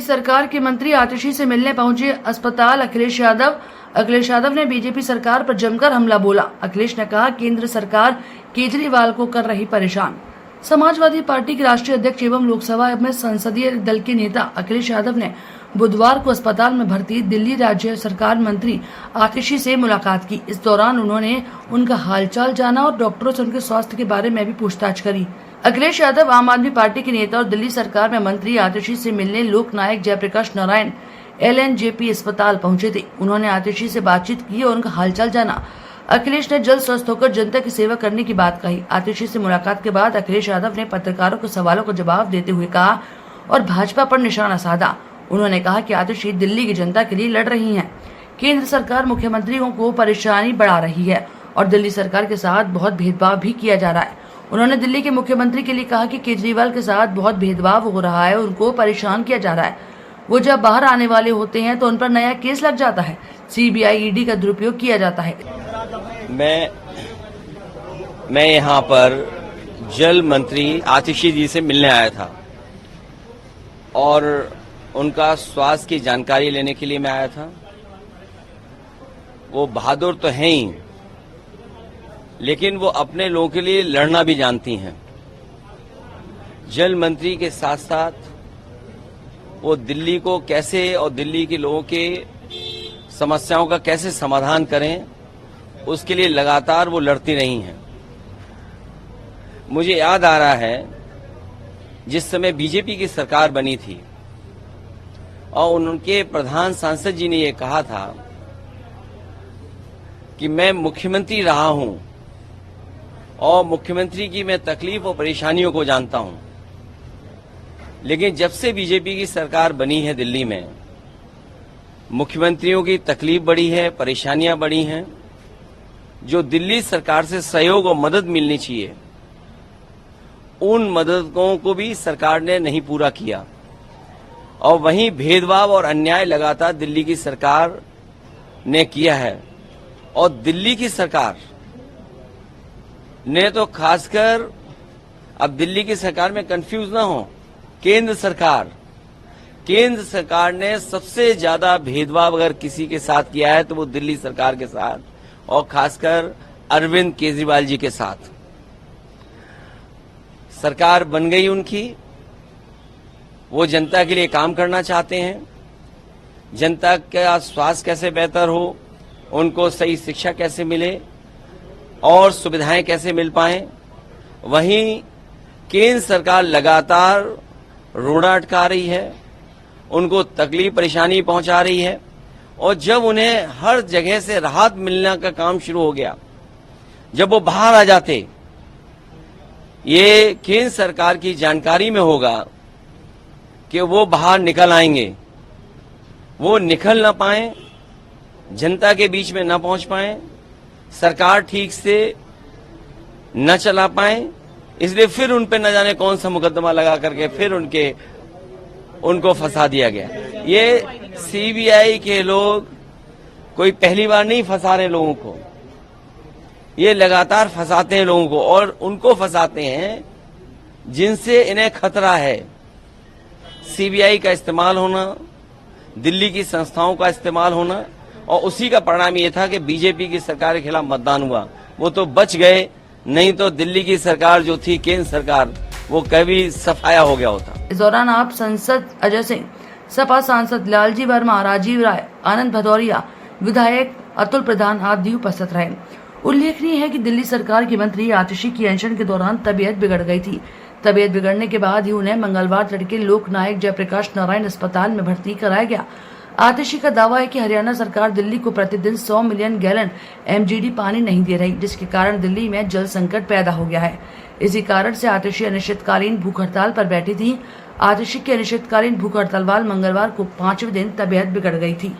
सरकार के मंत्री आतिशी से मिलने पहुंचे अस्पताल अखिलेश यादव ने बीजेपी सरकार पर जमकर हमला बोला। अखिलेश ने कहा केंद्र सरकार केजरीवाल को कर रही परेशान। समाजवादी पार्टी के राष्ट्रीय अध्यक्ष एवं लोकसभा में संसदीय दल के नेता अखिलेश यादव ने बुधवार को अस्पताल में भर्ती दिल्ली राज्य सरकार मंत्री आतिशी से मुलाकात की। इस दौरान उन्होंने उनका हालचाल जाना और डॉक्टरों से उनके स्वास्थ्य के बारे में भी पूछताछ करी। अखिलेश यादव आम आदमी पार्टी के नेता और दिल्ली सरकार में मंत्री आतिशी से मिलने लोकनायक जयप्रकाश नारायण LNJP अस्पताल पहुंचे थे। उन्होंने आतिशी से बातचीत की और उनका हालचाल जाना। अखिलेश ने जल्द स्वस्थ होकर जनता की सेवा करने की बात कही। आतिशी से मुलाकात के बाद अखिलेश यादव ने पत्रकारों के सवालों का जवाब देते हुए कहा और भाजपा पर निशाना साधा। उन्होंने कहा कि आतिशी दिल्ली की जनता के लिए लड़ रही हैं। केंद्र सरकार मुख्यमंत्रियों को परेशानी बढ़ा रही है और दिल्ली सरकार के साथ बहुत भेदभाव भी किया जा रहा है। उन्होंने दिल्ली के मुख्यमंत्री के लिए कहा कि केजरीवाल के साथ बहुत भेदभाव हो रहा है, उनको परेशान किया जा रहा है। वो जब बाहर आने वाले होते हैं तो उन पर नया केस लग जाता है, CBI ED का दुरुपयोग किया जाता है। मैं यहाँ पर जल मंत्री आतिशी जी से मिलने आया था और उनका स्वास्थ्य की जानकारी लेने के लिए मैं आया था। वो बहादुर तो हैं ही, लेकिन वो अपने लोगों के लिए लड़ना भी जानती हैं। जल मंत्री के साथ साथ वो दिल्ली को कैसे और दिल्ली के लोगों के समस्याओं का कैसे समाधान करें, उसके लिए लगातार वो लड़ती रही हैं। मुझे याद आ रहा है जिस समय बीजेपी की सरकार बनी थी और उनके प्रधान सांसद जी ने ये कहा था कि मैं मुख्यमंत्री रहा हूं और मुख्यमंत्री की मैं तकलीफ और परेशानियों को जानता हूं, लेकिन जब से बीजेपी की सरकार बनी है दिल्ली में, मुख्यमंत्रियों की तकलीफ बढ़ी है, परेशानियां बढ़ी हैं। जो दिल्ली सरकार से सहयोग और मदद मिलनी चाहिए, उन मददों को भी सरकार ने नहीं पूरा किया और वहीं भेदभाव और अन्याय लगातार दिल्ली की सरकार ने किया है। और दिल्ली की सरकार ने तो खासकर, अब दिल्ली की सरकार में कंफ्यूज ना हो, केंद्र सरकार ने सबसे ज्यादा भेदभाव अगर किसी के साथ किया है तो वो दिल्ली सरकार के साथ और खासकर अरविंद केजरीवाल जी के साथ। सरकार बन गई उनकी, वो जनता के लिए काम करना चाहते हैं। जनता का स्वास्थ्य कैसे बेहतर हो, उनको सही शिक्षा कैसे मिले और सुविधाएं कैसे मिल पाएं। वहीं केंद्र सरकार लगातार रोड़ा अटका रही है, उनको तकलीफ परेशानी पहुंचा रही है। और जब उन्हें हर जगह से राहत मिलने का काम शुरू हो गया, जब वो बाहर आ जाते, ये केंद्र सरकार की जानकारी में होगा कि वो बाहर निकल आएंगे, वो निकल ना पाए, जनता के बीच में न पहुंच पाए, सरकार ठीक से न चला पाए, इसलिए फिर उन पे न जाने कौन सा मुकदमा लगा करके फिर उनको फंसा दिया गया। ये CBI के लोग कोई पहली बार नहीं फंसा रहे लोगों को, ये लगातार फंसाते हैं लोगों को और उनको फंसाते हैं जिनसे इन्हें खतरा है। CBI का इस्तेमाल होना, दिल्ली की संस्थाओं का इस्तेमाल होना, और उसी का परिणाम ये था कि बीजेपी की सरकार के खिलाफ मतदान हुआ। वो तो बच गए, नहीं तो दिल्ली की सरकार जो थी, केंद्र सरकार, वो कभी सफाया हो गया होता। इस दौरान आप सांसद अजय सिंह, सपा सांसद लालजी वर्मा, राजीव राय, आनंद भदौरिया, विधायक अतुल प्रधान आदि उपस्थित रहे। उल्लेखनीय है कि दिल्ली सरकार की मंत्री आतिशी की अनशन के दौरान तबीयत बिगड़ गई थी। तबीयत बिगड़ने के बाद ही उन्हें मंगलवार तड़के लोकनायक जयप्रकाश नारायण अस्पताल में भर्ती कराया गया। आतिशी का दावा है कि हरियाणा सरकार दिल्ली को प्रतिदिन 100 मिलियन गैलन MGD पानी नहीं दे रही, जिसके कारण दिल्ली में जल संकट पैदा हो गया है। इसी कारण से आतिशी अनिश्चितकालीन भूख हड़ताल पर बैठी थी। आतिशी की अनिश्चितकालीन भूख हड़ताल मंगलवार को 5वें दिन तबीयत बिगड़ गई थी।